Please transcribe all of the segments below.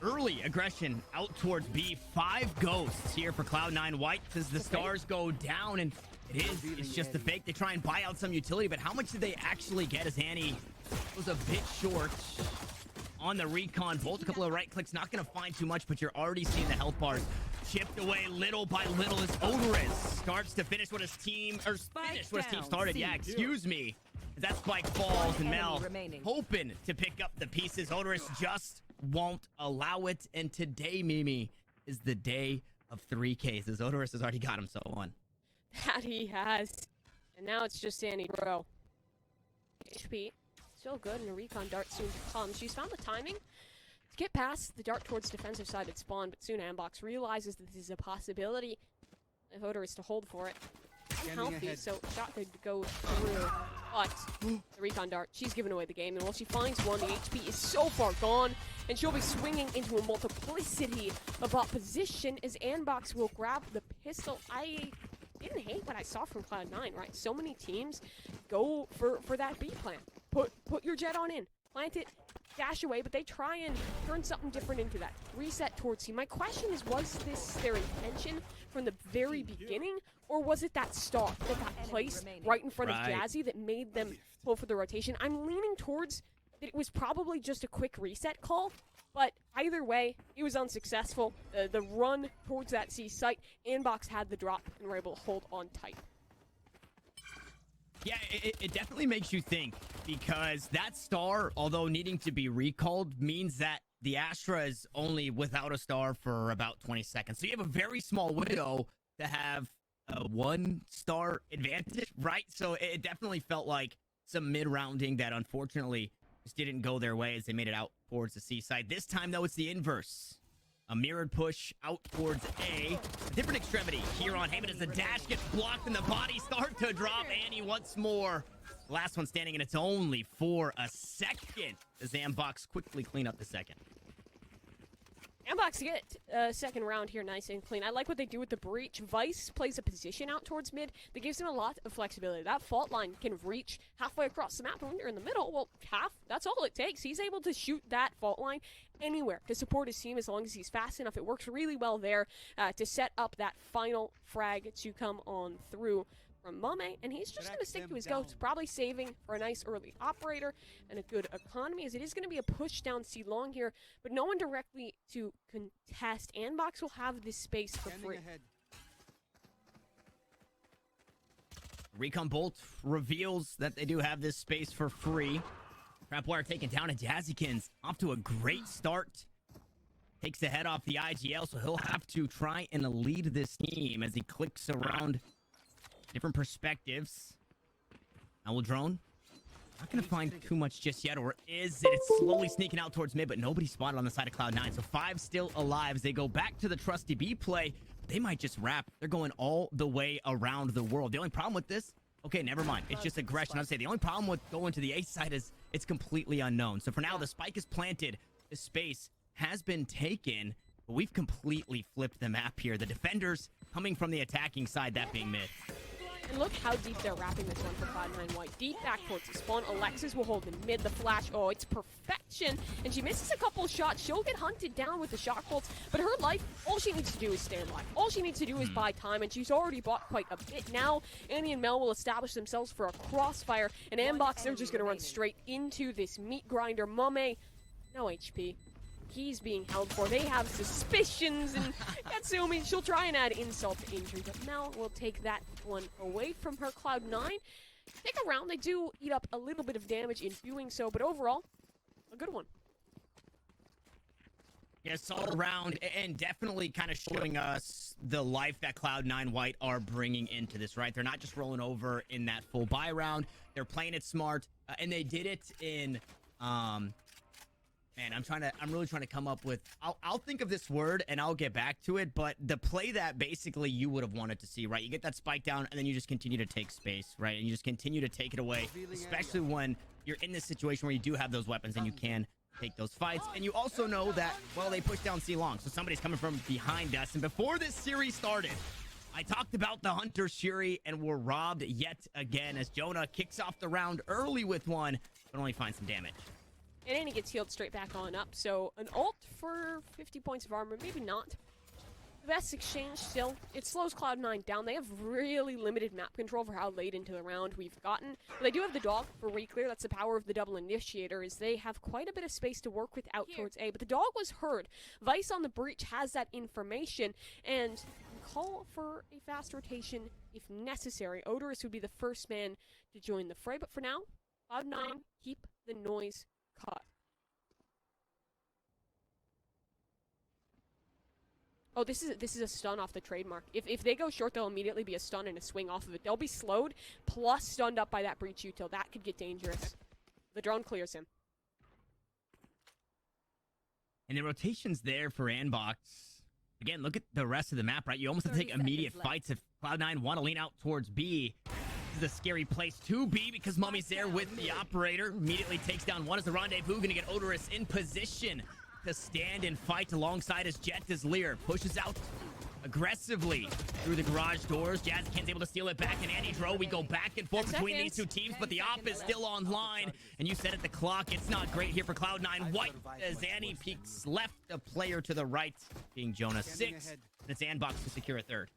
early aggression out towards B. 5 ghosts here for Cloud9 White as the stars go down, and it's just the fake. They try and buy out some utility, but how much did they actually get as Annie was a bit short on the recon bolt? A couple of right clicks, not going to find too much, but you're already seeing the health bars chipped away little by little as Oderus starts to finish what his team, or finish what his team started. Yeah, excuse me. That spike falls, and Mel hoping to pick up the pieces. Oderus just won't allow it, and today, Mimi, is the day of 3Ks, as Oderus has already got himself one. That he has. And now it's just AnnieDro. HP, still good, and a recon dart soon to come. She's found the timing to get past the dart towards defensive side at spawn, but soon Andbox realizes that this is a possibility if Oderus to hold for it. Healthy, so shot could go through, but the recon dart, she's giving away the game, and while she finds one, the HP is so far gone, and she'll be swinging into a multiplicity of opposition as Andbox will grab the pistol. I didn't hate what I saw from Cloud9, right? So many teams go for that B plan. Put your jet on in, plant it, dash away, but they try and turn something different into that. Reset towards C. My question is, was this their intention from the very beginning, or was it that star that got placed right in front of Jazzy that made them pull for the rotation? I'm leaning towards that it was probably just a quick reset call, but either way, it was unsuccessful. The run towards that C site, Andbox had the drop and were able to hold on tight. Yeah, it definitely makes you think, because that star, although needing to be recalled, means that the Astra is only without a star for about 20 seconds. So you have a very small window to have a 1-star advantage, right? So it definitely felt like some mid-rounding that unfortunately just didn't go their way as they made it out towards the C side. This time, though, it's the inverse. A mirrored push out towards A. A different extremity here on Hammond as the dash gets blocked and the body start to drop. Annie once more. Last one standing, and it's only for a second as Andbox quickly clean up the second. Andbox get a second round here nice and clean. I like what they do with the breach. Vice plays a position out towards mid that gives him a lot of flexibility. That fault line can reach halfway across the map, and when you're in the middle, well, that's all it takes. He's able to shoot that fault line anywhere to support his team as long as he's fast enough. It works really well there to set up that final frag to come on through from mummAy, and he's just going to stick to his ghost, probably saving for a nice early operator and a good economy, as it is going to be a push down C long here, but no one directly to contest. Andbox will have this space for free. Recon Bolt reveals that they do have this space for free. Trapwire taken down, and Jazzykins off to a great start. Takes the head off the IGL, so he'll have to try and lead this team as he clicks around different perspectives. Owl drone. Not going to find too much just yet, or is it? It's slowly sneaking out towards mid, but nobody spotted on the side of Cloud9. So 5 still alive as they go back to the trusty B play. They might just wrap. They're going all the way around the world. The only problem with this, okay, never mind. It's just aggression. I'd say the only problem with going to the A side is it's completely unknown. So for now, the spike is planted. The space has been taken, but we've completely flipped the map here. The defenders coming from the attacking side, that being mid. And look how deep they're wrapping this one for Cloud9 White. Deep back towards the spawn. Alexis will hold in mid. The flash, oh, it's perfection. And she misses a couple shots. She'll get hunted down with the shock bolts. But her life, all she needs to do is stay alive. All she needs to do is buy time, and she's already bought quite a bit. Now, Annie and Mel will establish themselves for a crossfire. And Andbox, they're just going to run straight into this meat grinder. mummAy, no HP. He's being held for. They have suspicions, and Katsumi, she'll try and add insult to injury, but Mel will take that one away from her. Cloud9 take a round. They do eat up a little bit of damage in doing so, but overall, a good one. Yes, all around, and definitely kind of showing us the life that Cloud9 White are bringing into this, right? They're not just rolling over in that full buy round. They're playing it smart, and they did it in man, I'm really trying to come up with, I'll think of this word and I'll get back to it, but the play that basically you would have wanted to see, right? You get that spike down and then you just continue to take space, right? And you just continue to take it away, especially when you're in this situation where you do have those weapons and you can take those fights. And you also know that, well, they push down C long, so somebody's coming from behind us. And before this series started, I talked about the Hunter Shuri, and we're robbed yet again as Jonah kicks off the round early with one, but only finds some damage. And Annie gets healed straight back on up, so an ult for 50 points of armor, maybe not. The best exchange still, it slows Cloud9 down. They have really limited map control for how late into the round we've gotten. But they do have the dog for reclear. That's the power of the double initiator, is they have quite a bit of space to work with out towards A. But the dog was heard. Vice on the breach has that information, and can call for a fast rotation if necessary. Oderus would be the first man to join the fray, but for now, Cloud9 keep the noise cut. Oh, this is a stun off the trademark. If they go short, they'll immediately be a stun and a swing off of it. They'll be slowed, plus stunned up by that breach util. That could get dangerous. The drone clears him. And the rotation's there for Andbox. Again, look at the rest of the map, right? You almost have to take immediate fights if Cloud9 want to lean out towards B. This is a scary place to be because mummAy's there with the operator. Immediately takes down one as the rendezvous. Going to get Oderus in position to stand and fight alongside his Jet as Lear pushes out aggressively through the garage doors. Jazzykin's able to steal it back, and AnnieDro, we go back and forth between these two teams, but the op is still online. And you said at the clock, it's not great here for Cloud9 White as Annie peeks left, a player to the right being Jonah 6. And it's Andbox to secure a third.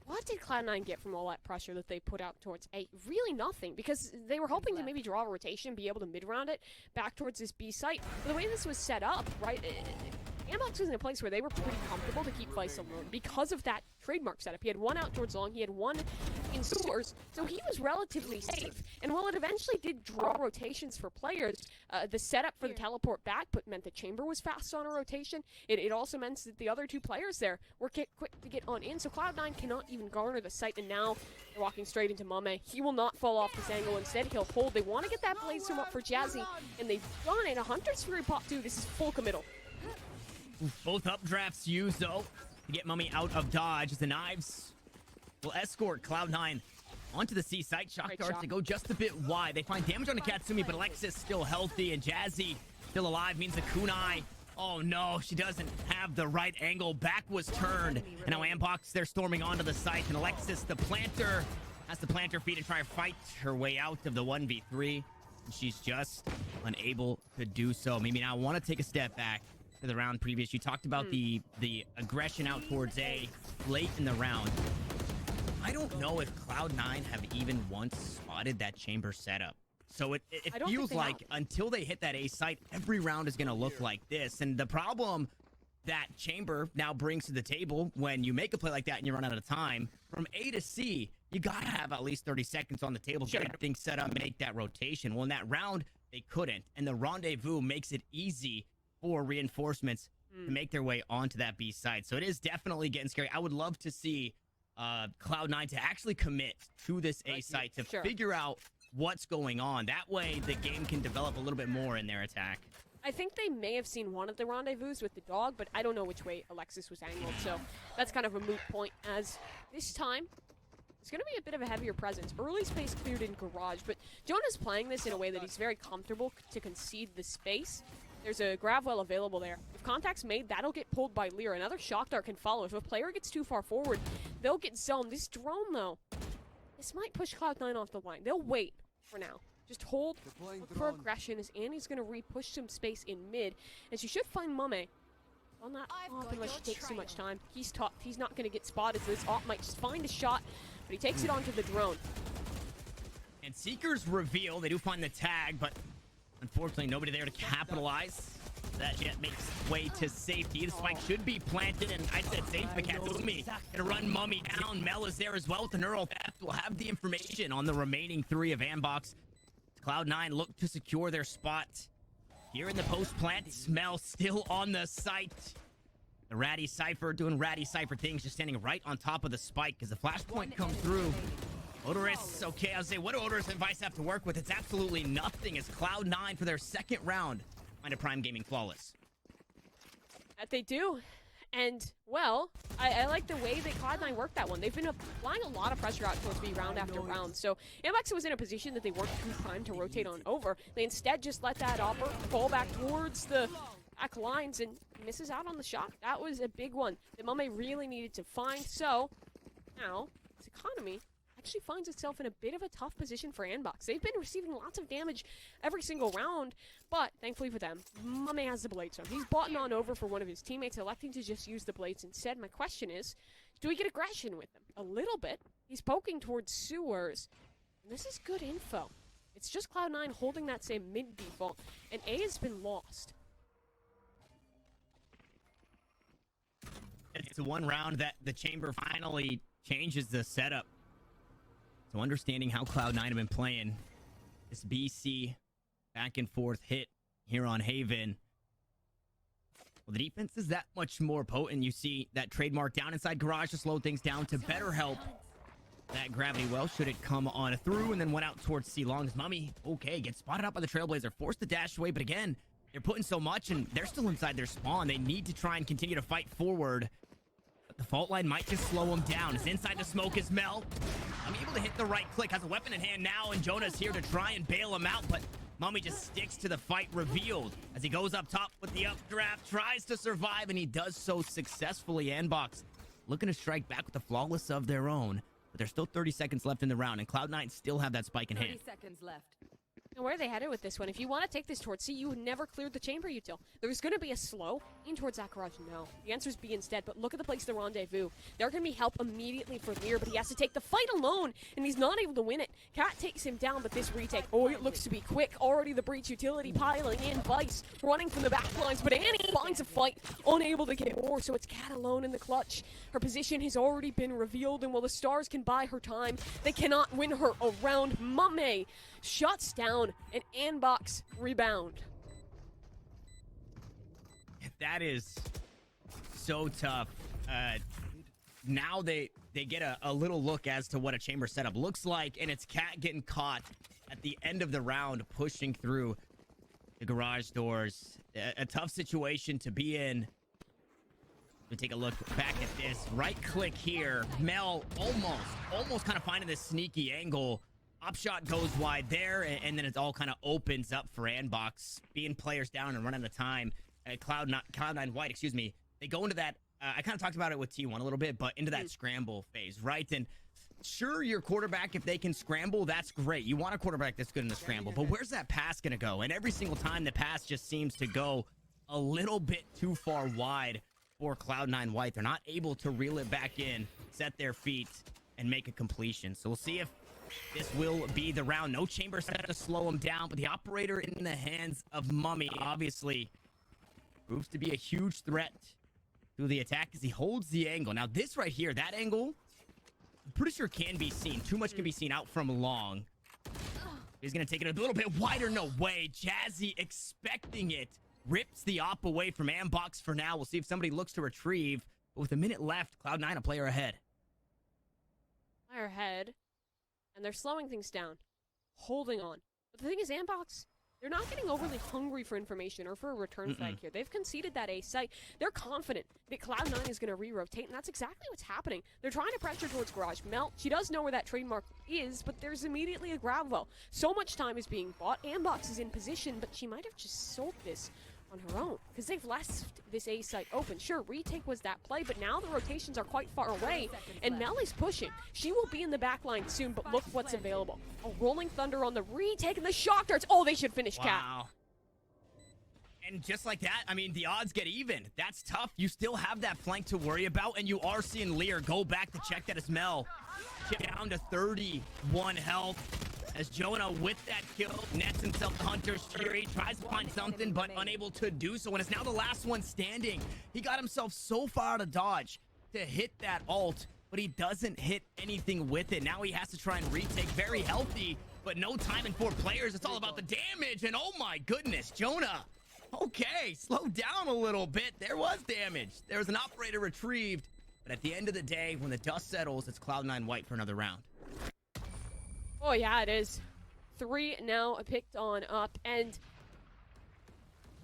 What did Cloud9 get from all that pressure that they put out towards A? Really nothing, because they were hoping to maybe draw a rotation, be able to mid-round it back towards this B site. But the way this was set up, right, Andbox was in a place where they were pretty comfortable to keep Vice alone because of that trademark setup. He had one out towards long, he had one in sewers, so he was relatively safe. And while it eventually did draw rotations for players, the setup for the teleport back meant the chamber was fast on a rotation. It also meant that the other two players there were quick to get on in, so Cloud9 cannot even garner the site, and now they're walking straight into mummAy. He will not fall off this angle. Instead, he'll hold. They want to get that blaze zoom up for Jazzy, and they've done it. A Hunter's Fury pop 2. This is full committal. Both updrafts used, though, to get mummAy out of dodge as the knives will escort Cloud9 onto the C site. Shock darts to go just a bit wide. They find damage on the Katsumi, but Alexis still healthy, and Jazzy still alive means the kunai. Oh no, she doesn't have the right angle. Back was turned, and now Andbox, they're storming onto the site, and Alexis, the planter, has to plant her feet and try to fight her way out of the 1v3. And she's just unable to do so. Maybe now I want to take a step back to the round previous. You talked about the aggression out towards A late in the round. I don't know if Cloud9 have even once spotted that chamber setup. So it feels like until they hit that A site, every round is going to look like this. And the problem that chamber now brings to the table when you make a play like that and you run out of time, from A to C, you got to have at least 30 seconds on the table, get everything set up, make that rotation. Well, in that round, they couldn't. And the rendezvous makes it easy for reinforcements to make their way onto that B side. So it is definitely getting scary. I would love to see Cloud9 to actually commit to this A site to figure out what's going on. That way the game can develop a little bit more in their attack. I think they may have seen one of the rendezvous with the dog, but I don't know which way Alexis was angled, so that's kind of a moot point, as this time it's going to be a bit of a heavier presence. Early space cleared in garage, but Jonah's playing this in a way that he's very comfortable to concede the space. There's a grav well available there. If contact's made, that'll get pulled by Lear. Another shock dart can follow. If a player gets too far forward, they'll get zoned. This drone, though, this might push Cloud9 off the line. They'll wait for now. Just hold, look for aggression, as Annie's going to re-push some space in mid. And she should find mummAy on that op unless she takes too much time. He's tough. He's not going to get spotted, so this op might just find a shot, but he takes it onto the drone. And Seekers reveal. They do find the tag, but unfortunately nobody there to capitalize. That jet makes way to safety. The spike should be planted, and I said safe, but Katsumi gonna run mummAy down. Mel is there as well with the neural theft. We'll have the information on the remaining 3 of Andbox. Cloud9 look to secure their spot here in the post-plant. Smell still on the site. The Ratty Cypher doing Ratty Cypher things, just standing right on top of the spike as the flashpoint comes through. Oderus, okay, I was saying, what do Oderus and Vice have to work with? It's absolutely nothing as Cloud9 for their second round find a Prime Gaming flawless. That they do. And, well, I like the way that Cloud9 worked that one. They've been applying a lot of pressure out towards B round after round. So, Andbox was in a position that they weren't too primed to rotate on over. They instead just let that opper fall back towards the back lines and misses out on the shot. That was a big one that mummAy really needed to find. So, now, this economy, actually finds itself in a bit of a tough position for Andbox. They've been receiving lots of damage every single round, but thankfully for them, mummAy has the blades, so he's bought on over for one of his teammates, electing to just use the blades instead. My question is, do we get aggression with them? A little bit. He's poking towards sewers, and this is good info. It's just Cloud9 holding that same mid default, and A has been lost. It's the one round that the chamber finally changes the setup. So understanding how Cloud9 have been playing this BC back and forth hit here on Haven. Well, the defense is that much more potent. You see that trademark down inside garage to slow things down to better help that gravity well should it come on through, and then went out towards C long as mummAy, okay, gets spotted out by the Trailblazer, forced the dash away, but again, they're putting so much and they're still inside their spawn. They need to try and continue to fight forward. But the fault line might just slow them down. As inside the smoke is Mel. I'm able to hit the right click, has a weapon in hand now, and Jonah's here to try and bail him out, but mummAy just sticks to the fight revealed as he goes up top with the updraft, tries to survive, and he does so successfully. Andbox looking to strike back with the flawless of their own. But there's still 30 seconds left in the round, and Cloud9 still have that spike in hand. 30 seconds left. Now, where are they headed with this one? If you want to take this towards C, you never cleared the chamber util. There's going to be a slow in towards that garage. No. The answer is B instead, but look at the place the rendezvous. There can be help immediately for Lear, but he has to take the fight alone, and he's not able to win it. Cat takes him down, but this retake, oh, it looks to be quick. Already the breach utility piling in. Vice running from the back lines, but Annie finds a fight, unable to get more, so it's Cat alone in the clutch. Her position has already been revealed, and while the stars can buy her time, they cannot win her around. mummAy shuts down an Andbox rebound. That is so tough. Now they get a little look as to what a chamber setup looks like, and it's Cat getting caught at the end of the round, pushing through the garage doors. A tough situation to be in. Let me take a look back at this. Right click here. Mel almost kind of finding this sneaky angle. Up shot goes wide there, and then it all kind of opens up for Andbox, being players down and running out of time. Cloud9 White, excuse me. They go into that, I kind of talked about it with T1 a little bit, but into that scramble phase, right? And sure, your quarterback, if they can scramble, that's great. You want a quarterback that's good in the scramble, but where's that pass going to go? And every single time the pass just seems to go a little bit too far wide for Cloud9 White. They're not able to reel it back in, set their feet, and make a completion. So we'll see if this will be the round. No chamber set to slow him down, but the operator in the hands of mummAy obviously proves to be a huge threat to the attack as he holds the angle. Now this right here, that angle, I'm pretty sure can be seen. Too much can be seen out from long. He's going to take it a little bit wider. No way. Jazzy expecting it. Rips the op away from Andbox for now. We'll see if somebody looks to retrieve. But with a minute left, Cloud9 a player ahead. Player ahead. And they're slowing things down, holding on. But the thing is, Andbox, they're not getting overly hungry for information or for a return flag here. They've conceded that A site. They're confident that Cloud9 is going to re-rotate, and that's exactly what's happening. They're trying to pressure towards garage. Mel, she does know where that trademark is, but there's immediately a grab well. So much time is being bought. Andbox is in position, but she might have just sold this on her own, because they've left this A site open. Sure, retake was that play, but now the rotations are quite far away, and Mel is pushing. She will be in the back line soon, but look what's available. A rolling thunder on the retake, and the shock darts. Oh, they should finish Cat. Wow. And just like that, I mean, the odds get even. That's tough. You still have that flank to worry about, and you are seeing Lear go back to check that as Mel. Down to 31 health. As Jonah, with that kill, nets himself the Hunter's Fury, tries to find something, but unable to do so, and it's now the last one standing. He got himself so far out of dodge to hit that ult, but he doesn't hit anything with it. Now he has to try and retake. Very healthy, but no time in 4 players. It's all about the damage, and oh my goodness, Jonah. Okay, slow down a little bit. There was damage. There was an operator retrieved, but at the end of the day, when the dust settles, it's Cloud9 White for another round. Oh, yeah, it is. 3 now picked on up, and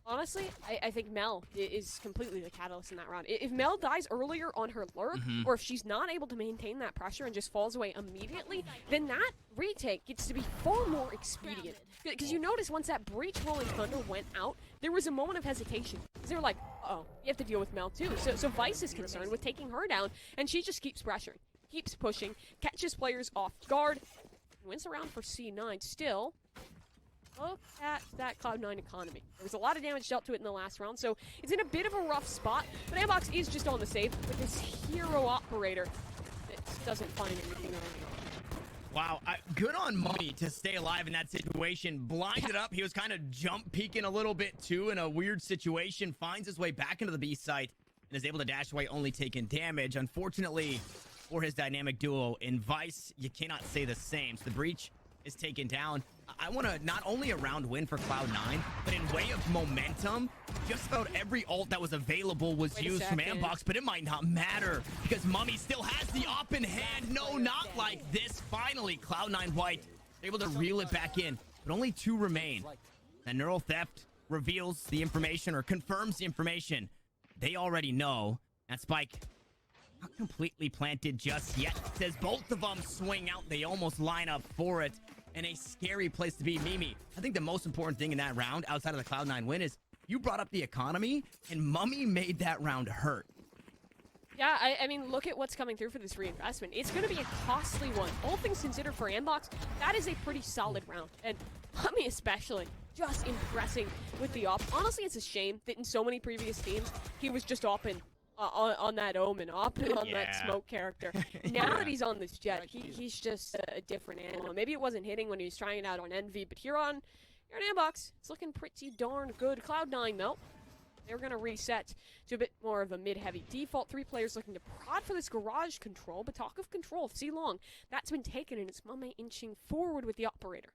honestly, I think Mel is completely the catalyst in that round. If Mel dies earlier on her lurk, or if she's not able to maintain that pressure and just falls away immediately, then that retake gets to be far more expedient. Because you notice once that breach rolling thunder went out, there was a moment of hesitation. Because they were like, uh-oh, you have to deal with Mel too. So Vice is concerned with taking her down, and she just keeps pressuring. keeps pushing, catches players off guard, wins the round for C9 still. Look at that Cloud9 economy. There was a lot of damage dealt to it in the last round, so it's in a bit of a rough spot. But Andbox is just on the save with this hero operator that doesn't find anything early on. Wow, good on mummAy to stay alive in that situation. Blinded up, he was kind of jump peeking a little bit too in a weird situation. Finds his way back into the B site and is able to dash away, only taking damage. Unfortunately for his dynamic duo in Vice, you cannot say the same. So the breach is taken down. I want to not only a round win for Cloud9, but in way of momentum, just about every ult that was available was used from Andbox, but it might not matter because mummAy still has the op in hand. No, not like this. Finally, Cloud9 White able to reel it back in, but only 2 remain. And neural theft reveals the information or confirms the information they already know. That spike not completely planted just yet. As both of them swing out, they almost line up for it. And a scary place to be. mummAy, I think the most important thing in that round, outside of the Cloud9 win, is you brought up the economy, and mummAy made that round hurt. Yeah, I mean, look at what's coming through for this reinvestment. It's going to be a costly one. All things considered for Andbox, that is a pretty solid round. And mummAy especially, just impressing with the op. Honestly, it's a shame that in so many previous teams, he was just opping on that Omen, opping on that smoke character. Now that he's on this Jet, he's just a different animal. Maybe it wasn't hitting when he was trying it out on Envy, but here on Andbox, it's looking pretty darn good. Cloud9, though, they're going to reset to a bit more of a mid-heavy default. 3 players looking to prod for this garage control, but talk of control, see long, that's been taken, and it's mummAy inching forward with the operator.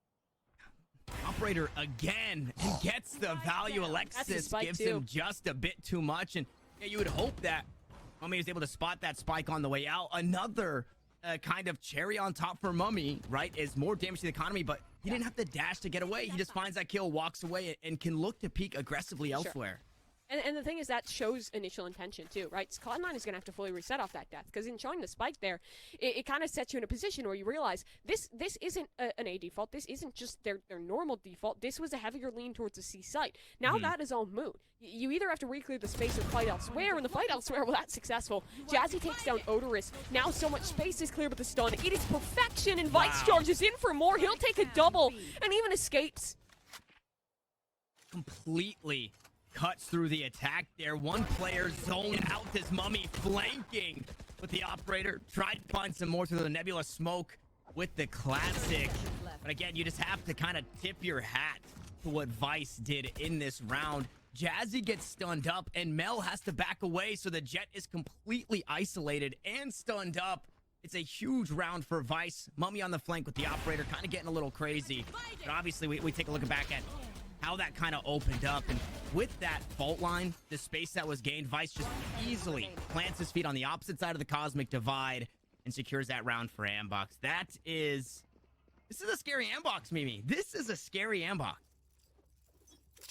Operator again, and gets the value. Alexis gives him just a bit too much, and yeah, you would hope that mummAy was able to spot that spike on the way out. Another kind of cherry on top for mummAy, right, is more damage to the economy, but he didn't have to dash to get away. He just finds that kill, walks away, and can look to peek aggressively elsewhere. And the thing is, that shows initial intention, too, right? Cloud9 is going to have to fully reset off that death, because in showing the spike there, it kind of sets you in a position where you realize this isn't an A default. This isn't just their normal default. This was a heavier lean towards the C site. Now that is all moot. You either have to re-clear the space or fight elsewhere, and the fight elsewhere, well, that's successful. Jazzy takes down Oderus. Now so much space is clear with the stun. It is perfection, and Vice charges in for more. He'll take a double, and even escapes. Completely cuts through the attack there. One player zoned out as mummAy flanking, but the operator tried to find some more through the nebula smoke with the classic. But again, you just have to kind of tip your hat to what Vice did in this round. Jazzy gets stunned up, and Mel has to back away, so the Jet is completely isolated and stunned up. It's a huge round for Vice. mummAy on the flank with the operator, kind of getting a little crazy. But obviously, we take a look back at how that kind of opened up, and with that fault line, the space that was gained, Vice just easily plants his feet on the opposite side of the cosmic divide and secures that round for Andbox. This is a scary Andbox, mummAy. This is a scary Andbox.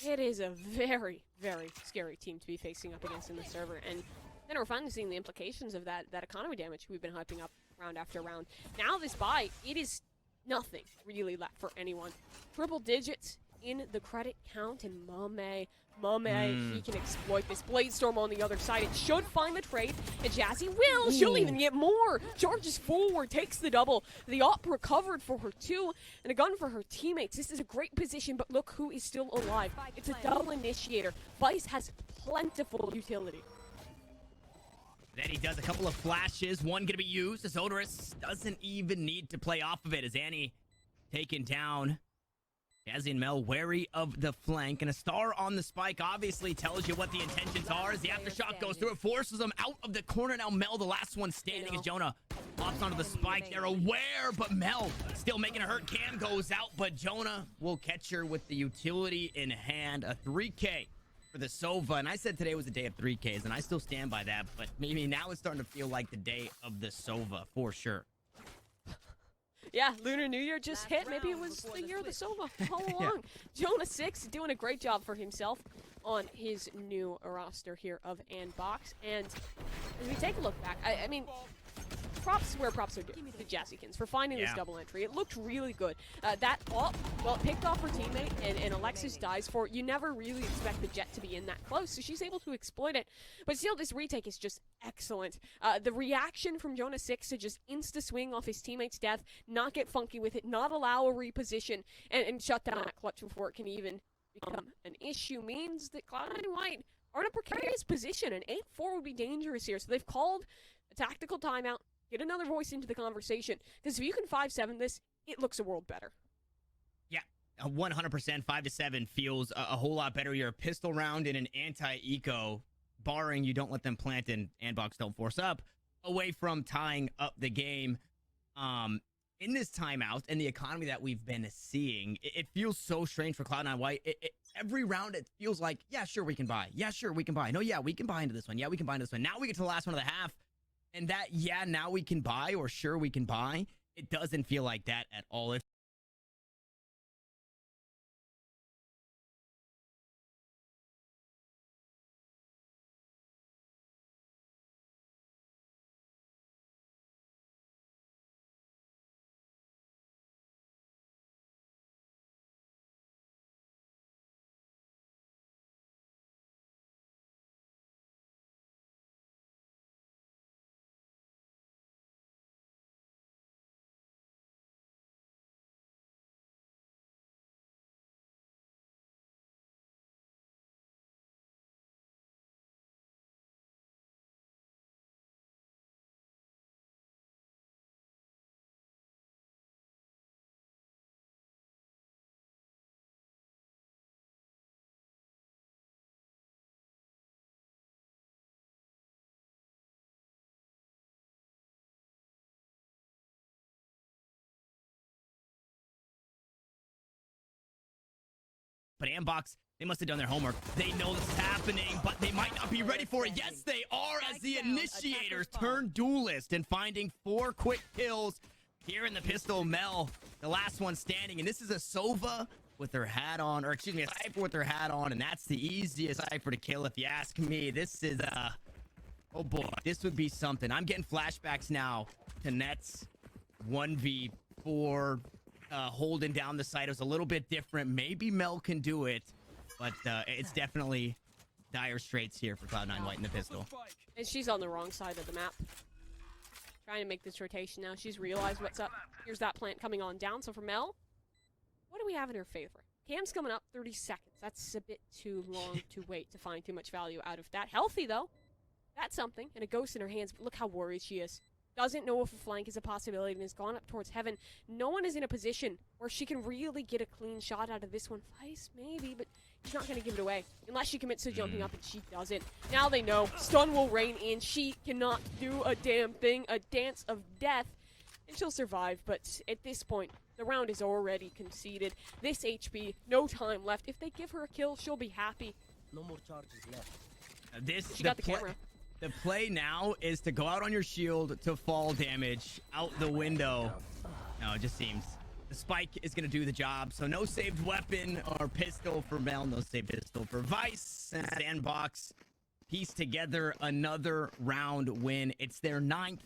It is a very, very scary team to be facing up against in the server, and then we're finally seeing the implications of that economy damage we've been hyping up round after round. Now this buy, it is nothing really left for anyone. Triple digits in the credit count, and mummAy, he can exploit this. Bladestorm on the other side. It should find the trade, and Jazzy will. She'll even get more. Charges forward, takes the double. The op recovered for her too, and a gun for her teammates. This is a great position, but look who is still alive. It's a double initiator. Vice has plentiful utility. Then he does a couple of flashes. One gonna be used as Oderus doesn't even need to play off of it as Annie taken down. Jazzy and Mel wary of the flank, and a star on the spike obviously tells you what the intentions are as the aftershock goes through. It forces them out of the corner. Now Mel, the last one standing, as Jonah hops onto the spike. They're aware, but Mel still making her hurt. Cam goes out, but Jonah will catch her with the utility in hand. A 3K for the Sova, and I said today was a day of 3Ks, and I still stand by that, but maybe now it's starting to feel like the day of the Sova for sure. Yeah, Lunar New Year just hit. Maybe it was the year of the Sova all along. Jonah 6 doing a great job for himself on his new roster here of Andbox. And as we take a look back, I mean, props where props are due to Jazzykins for finding this double entry. It looked really good. That up, well, it picked off her teammate, and Alexis dies for it. You never really expect the Jet to be in that close, so she's able to exploit it. But still, this retake is just excellent. The reaction from Jonah 6 to just insta-swing off his teammate's death, not get funky with it, not allow a reposition, and shut down that clutch before it can even become an issue means that Cloud9 White are in a precarious position, and 8-4 would be dangerous here. So they've called a tactical timeout, get another voice into the conversation, because if you can 5-7 this, it looks a world better. Yeah, 100%. 5-7 feels a whole lot better. You're a pistol round in an anti-eco, barring you don't let them plant and Andbox don't force up, away from tying up the game. In this timeout and the economy that we've been seeing, it feels so strange for Cloud9 White. Every round, it feels like, yeah, sure, we can buy. Yeah, sure, we can buy. No, yeah, we can buy into this one. Yeah, we can buy into this one. Now we get to the last one of the half, and that, yeah, now we can buy, or sure, we can buy, it doesn't feel like that at all. But Andbox, they must have done their homework. They know this is happening, but they might not be ready for it. Yes, they are, as the initiators turn duelist and finding 4 quick kills here in the pistol Mel, the last one standing. And this is a Sova with her hat on, or excuse me, a Cypher with her hat on, and that's the easiest Cypher to kill if you ask me. This is, oh boy, this would be something. I'm getting flashbacks now to Nets 1v4. Holding down the site. It was a little bit different. Maybe Mel can do it, but it's definitely dire straits here for Cloud9 White in the pistol. And she's on the wrong side of the map. Trying to make this rotation now. She's realized what's up. Here's that plant coming on down. So for Mel, what do we have in her favor? Cam's coming up, 30 seconds. That's a bit too long to wait to find too much value out of that. Healthy, though. That's something. And a ghost in her hands. But look how worried she is. Doesn't know if a flank is a possibility and has gone up towards heaven. No one is in a position where she can really get a clean shot out of this one. Vice, maybe, but she's not going to give it away. Unless she commits to jumping up, and she doesn't. Now they know. Stun will rain in. She cannot do a damn thing. A dance of death. And she'll survive, but at this point, the round is already conceded. This HP, no time left. If they give her a kill, she'll be happy. No more charges left. She got the camera. The play now is to go out on your shield to fall damage out the window. No, it just seems the spike is going to do the job. So no saved weapon or pistol for Mel. No saved pistol for Vice. And Andbox piece together another round win. It's their 9th.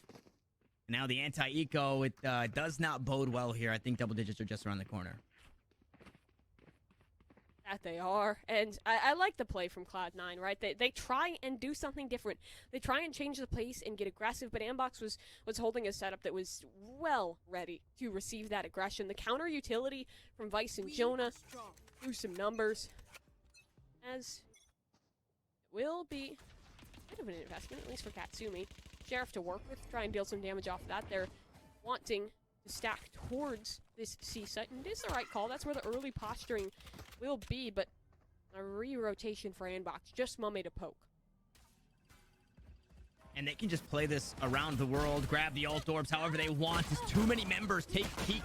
Now the anti-eco, it does not bode well here. I think double digits are just around the corner. That they are, and I like the play from Cloud9, right? They try and do something different. They try and change the pace and get aggressive, but Andbox was holding a setup that was well ready to receive that aggression. The counter utility from Vice and Jonah do some numbers, as it will be a bit of an investment, at least for Katsumi. Sheriff to work with, try and deal some damage off of that. They're wanting to stack towards this C site, and it is the right call. That's where the early posturing will be, but a re-rotation for Andbox. Just mummAy to poke. And they can just play this around the world, grab the ult orbs however they want. As too many members take peek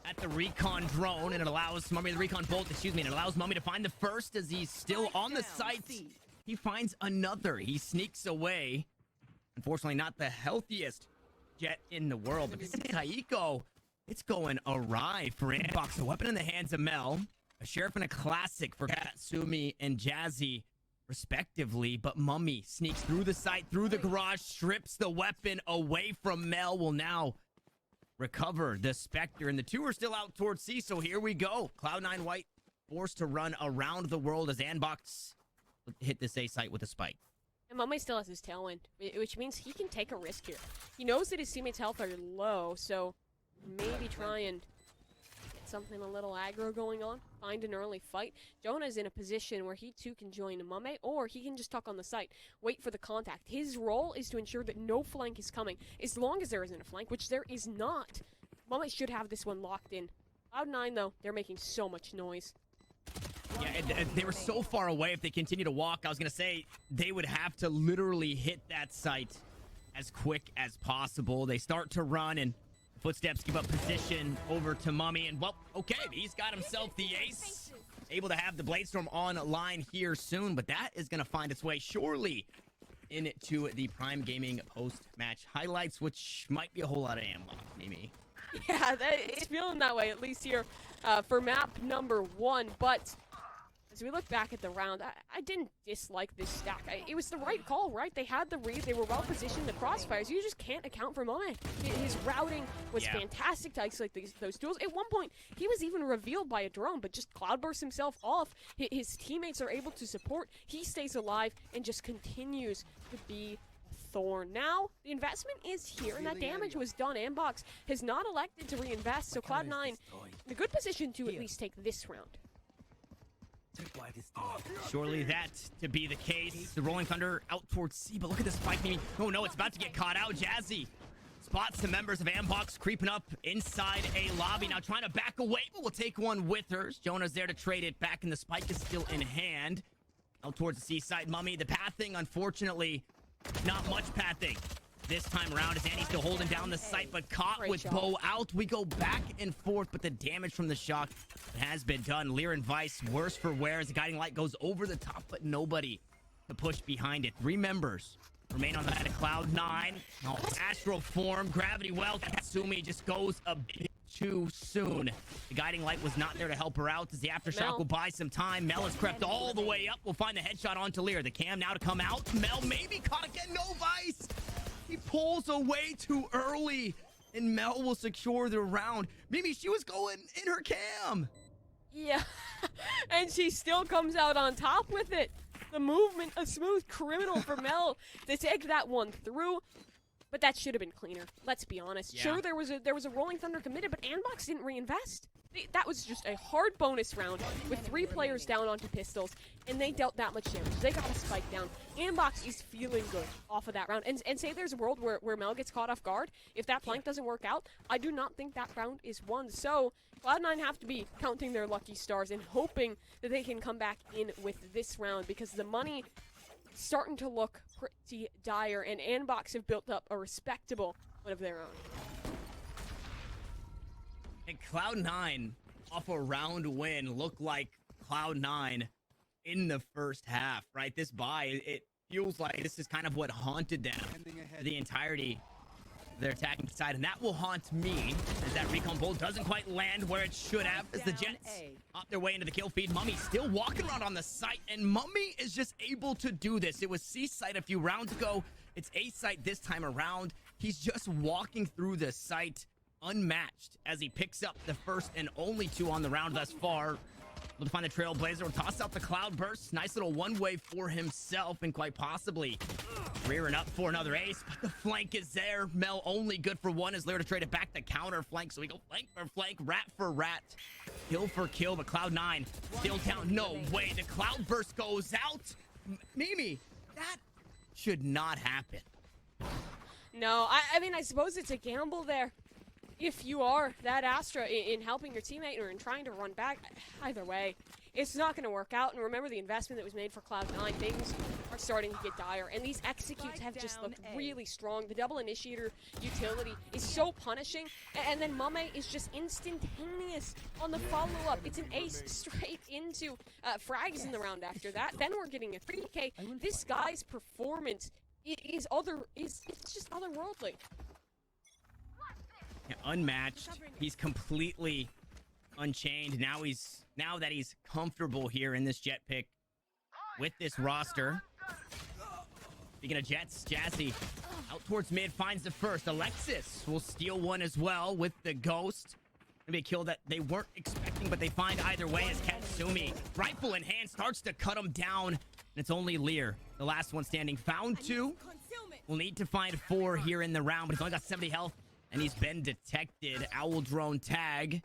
at the recon drone, and it allows mummAy, the recon bolt, excuse me, and it allows mummAy to find the first as he's still on the site. He finds another. He sneaks away. Unfortunately, not the healthiest jet in the world, but this Taiko, it's going awry for Andbox. A weapon in the hands of Mel. A sheriff and a classic for Katsumi and Jazzy respectively, but mummAy sneaks through the site, through the garage, strips the weapon away from Mel, will now recover the Spectre, and the two are still out towards C, so here we go. Cloud9 White forced to run around the world as Andbox hit this A site with a spike. And mummAy still has his tailwind, which means he can take a risk here. He knows that his teammates' health are low, so maybe try and get something a little aggro going on, find an early fight. Jonah's in a position where he too can join mummAy, or he can just tuck on the site, wait for the contact. His role is to ensure that no flank is coming. As long as there isn't a flank, which there is not, mummAy should have this one locked in. Cloud9, though, they're making so much noise. Yeah, they were so far away. If they continue to walk, I was going to say they would have to literally hit that site as quick as possible. They start to run, and footsteps give up position over to mummAy. And, well, okay, he's got himself the ace. Able to have the Bladestorm online here soon, but that is going to find its way surely into the Prime Gaming post-match highlights, which might be a whole lot of ammo, maybe. Yeah, it's feeling that way, at least here for map number 1. But as we look back at the round, I didn't dislike this stack. It was the right call, right? They had the read. They were well positioned. The crossfires, you just can't account for mummAy. His routing was fantastic to isolate those duels. At one point, he was even revealed by a drone, but just cloudburst himself off. His teammates are able to support. He stays alive and just continues to be thorn. Now, the investment is here, and that damage was done. Andbox has not elected to reinvest, so Cloud9 in a good position to at least take this round. Surely that to be the case. The Rolling Thunder out towards C, but look at this spike. Maybe. Oh no, it's about to get caught out. Jazzy spots the members of Andbox creeping up inside a lobby. Now trying to back away, but we'll take one with her. Jonah's there to trade it back, and the spike is still in hand. Out towards the C side, mummAy. The pathing, unfortunately, not much pathing this time around as Annie's still holding down the site, but caught with bow out. We go back and forth, but the damage from the shock has been done. Lear and Vice, worse for wear as the guiding light goes over the top, but nobody to push behind it. 3 members remain on the side of Cloud9. Oh, astral form, gravity well. Katsumi just goes a bit too soon. The guiding light was not there to help her out as the aftershock will buy some time. Mel has crept all the way up. We'll find the headshot onto Lear. The cam now to come out. Mel maybe caught again. No Vice. He pulls away too early, and Mel will secure the round. Maybe she was going in her cam. Yeah, and she still comes out on top with it. The movement, a smooth criminal for Mel to take that one through. But that should have been cleaner. Let's be honest. Yeah. Sure, there was a Rolling Thunder committed, but Andbox didn't reinvest. That was just a hard bonus round with 3 players down onto pistols, and they dealt that much damage. They got a spike down. Andbox is feeling good off of that round. And say there's a world where Mel gets caught off guard. If that flank doesn't work out, I do not think that round is won. So Cloud9 have to be counting their lucky stars and hoping that they can come back in with this round, because the money starting to look pretty dire, and Andbox have built up a respectable one of their own. And Cloud9 off a round win look like Cloud9 in the first half, right? This bye, it feels like this is kind of what haunted them the entirety of their attacking side, and that will haunt me as that recon bolt doesn't quite land where it should have, as the Jets op their way into the kill feed. mummAy still walking around on the site, and mummAy is just able to do this. It was C site a few rounds ago. It's A site this time around. He's just walking through the site unmatched as he picks up the first and only 2 on the round thus far. Able to find the Trailblazer, will toss out the Cloud Burst. Nice little one-way for himself, and quite possibly rearing up for another ace, but the flank is there. Mel only good for 1 as Lear to trade it back the counter flank, so we go flank for flank, rat for rat, kill for kill, but Cloud9 still down. No way, the Cloud Burst goes out. Mimi, that should not happen. No, I mean, I suppose it's a gamble there. If you are that Astra in helping your teammate or in trying to run back, either way, it's not going to work out. And remember the investment that was made for Cloud9. Things are starting to get dire, and these executes have just looked really strong. The double initiator utility is so punishing, and then mummAy is just instantaneous on the follow-up. It's an ace straight into frags in the round after that. Then we're getting a 3K. This guy's performance is just otherworldly. Yeah, unmatched. He's completely unchained. Now that he's comfortable here in this jet pick with this roster. Speaking of Jets, Jazzy out towards mid, finds the first. Alexis will steal one as well with the Ghost. Maybe a kill that they weren't expecting, but they find either way as Katsumi, rifle in hand, starts to cut him down. And it's only Lear, the last one standing. Found two. We'll need to find 4 here in the round, but he's only got 70 health, and he's been detected. Owl drone tag.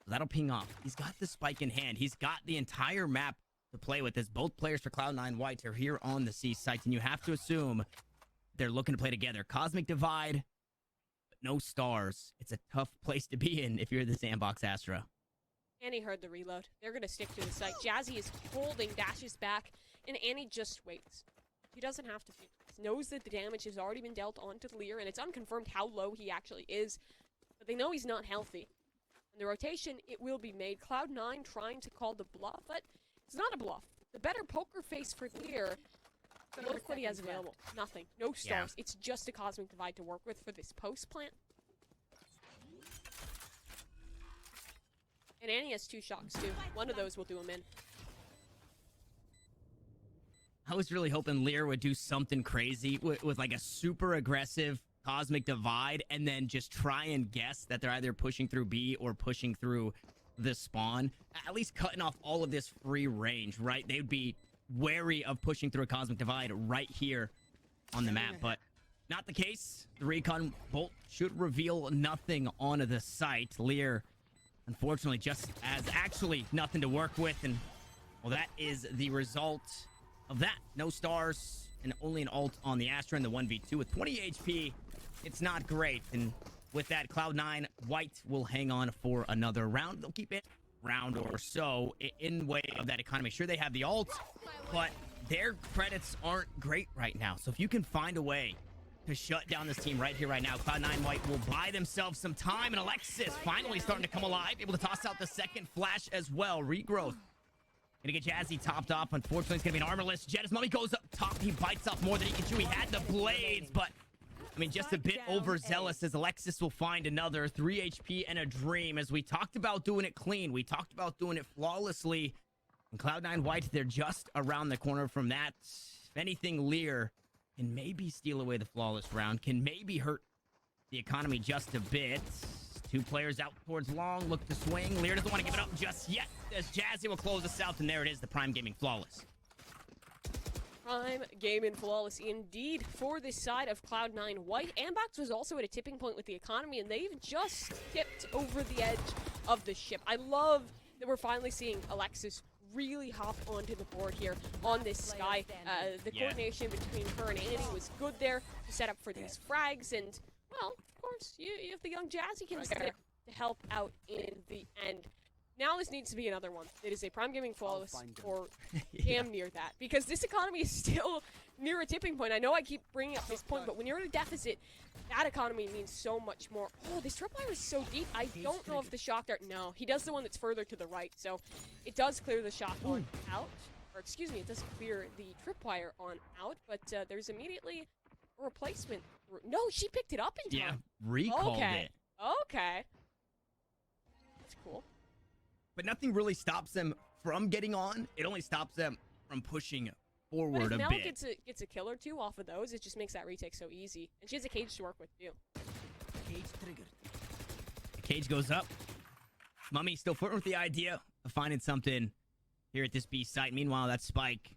That'll ping off. He's got the spike in hand. He's got the entire map to play with, as both players for Cloud9 White are here on the C site, and you have to assume they're looking to play together. Cosmic Divide, but no stars. It's a tough place to be in if you're the Andbox Astra. Annie heard the reload. They're going to stick to the site. Jazzy is holding, dashes back, and Annie just waits. He doesn't have to. He knows that the damage has already been dealt onto Lear, and it's unconfirmed how low he actually is, but they know he's not healthy. In the rotation, it will be made. Cloud9 trying to call the bluff, but it's not a bluff. The better poker face for Lear. Look what he has available. Nothing. No stars. Yeah. It's just a Cosmic Divide to work with for this post plant. And Annie has 2 shocks too. One of those will do him in. I was really hoping Lear would do something crazy with like a super aggressive Cosmic Divide, and then just try and guess that they're either pushing through B or pushing through the spawn. At least cutting off all of this free range, right? They would be wary of pushing through a Cosmic Divide right here on the map, but not the case. The recon bolt should reveal nothing on the site. Lear, unfortunately, just has actually nothing to work with, and well, that is the result of that. No stars and only an ult on the Astra in the 1v2 with 20 HP. It's not great, and with that, Cloud9 White will hang on for another round. They'll keep it round or so in way of that economy. Sure, they have the ult, but their credits aren't great right now. So if you can find a way to shut down this team right here, right now, Cloud9 White will buy themselves some time, and Alexis finally starting to come alive, able to toss out the second flash as well. Regrowth. Gonna get Jazzy topped off. Unfortunately, it's gonna be an armorless jet. His mummy goes up top. He bites off more than he can chew. He had the blades, but I mean, just a bit overzealous, as Alexis will find another 3 HP and a dream. As we talked about doing it clean, we talked about doing it flawlessly. And Cloud9 White, they're just around the corner from that. If anything, Lear can maybe steal away the flawless round, can maybe hurt the economy just a bit. 2 players out towards long, look to swing. Lear doesn't want to give it up just yet, as Jazzy will close us out, and there it is, the Prime Gaming Flawless. Prime Gaming Flawless indeed for this side of Cloud9 White. Andbox was also at a tipping point with the economy, and they've just tipped over the edge of the ship. I love that we're finally seeing Alexis really hop onto the board here on this Sky. The coordination between her and Annie was good there to set up for these frags, and, well, of course, you have the young Jazzykins there to help out in the end. Now this needs to be another one. It is a Prime Gaming Flawless, or damn near that, because this economy is still near a tipping point. I know I keep bringing up this point, but when you're in a deficit, that economy means so much more. Oh, this tripwire is so deep. I don't know if the shock dart... No, he does the one that's further to the right, so it does clear the shock on out. Or, excuse me, it does clear the tripwire on out, but there's immediately a replacement. No, she picked it up in time. Yeah, recalled it. Okay. That's cool. But nothing really stops them from getting on. It only stops them from pushing forward but if a Mel bit. Gets a kill or 2 off of those, it just makes that retake so easy. And she has a cage to work with, too. Cage triggered. The cage goes up. Mummy still flirting with the idea of finding something here at this B site. Meanwhile, that spike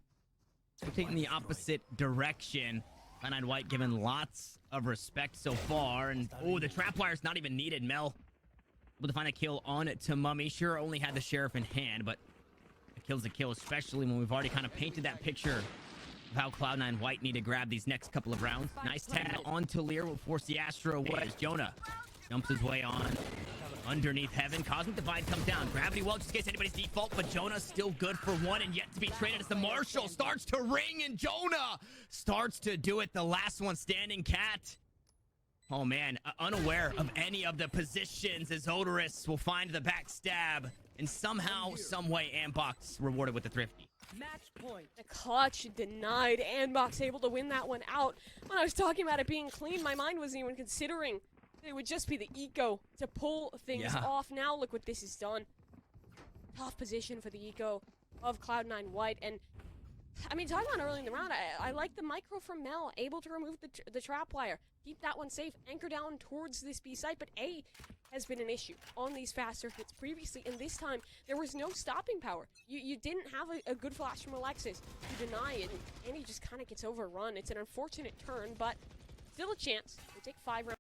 taking the opposite direction. Cloud9 White given lots of respect so far. And, oh, the trapwire's not even needed. Mel able to find a kill on to Mummy. Sure, only had the sheriff in hand, but a kill's a kill, especially when we've already kind of painted that picture of how Cloud9 White need to grab these next couple of rounds. Nice tag onto Lear will force the Astro away as Jonah jumps his way on underneath heaven. Cosmic Divide comes down. Gravity well just in case anybody's default, but Jonah's still good for one and yet to be traded as the Marshal starts to ring, and Jonah starts to do it. The last one standing, Cat. Oh, man, unaware of any of the positions as Oderus will find the backstab. And somehow, some way, Andbox rewarded with the thrifty. Match point. The clutch denied. Andbox able to win that one out. When I was talking about it being clean, my mind wasn't even considering it would just be the eco to pull things off. Now look what this has done. Tough position for the eco of Cloud9 White. And I mean, talking about early in the round, I like the micro from Mel, able to remove the trap wire, keep that one safe, anchor down towards this B site, but A has been an issue on these faster hits previously, and this time there was no stopping power. You didn't have a good flash from Alexis to deny it, and he just kind of gets overrun. It's an unfortunate turn, but still a chance. They take 5 rounds.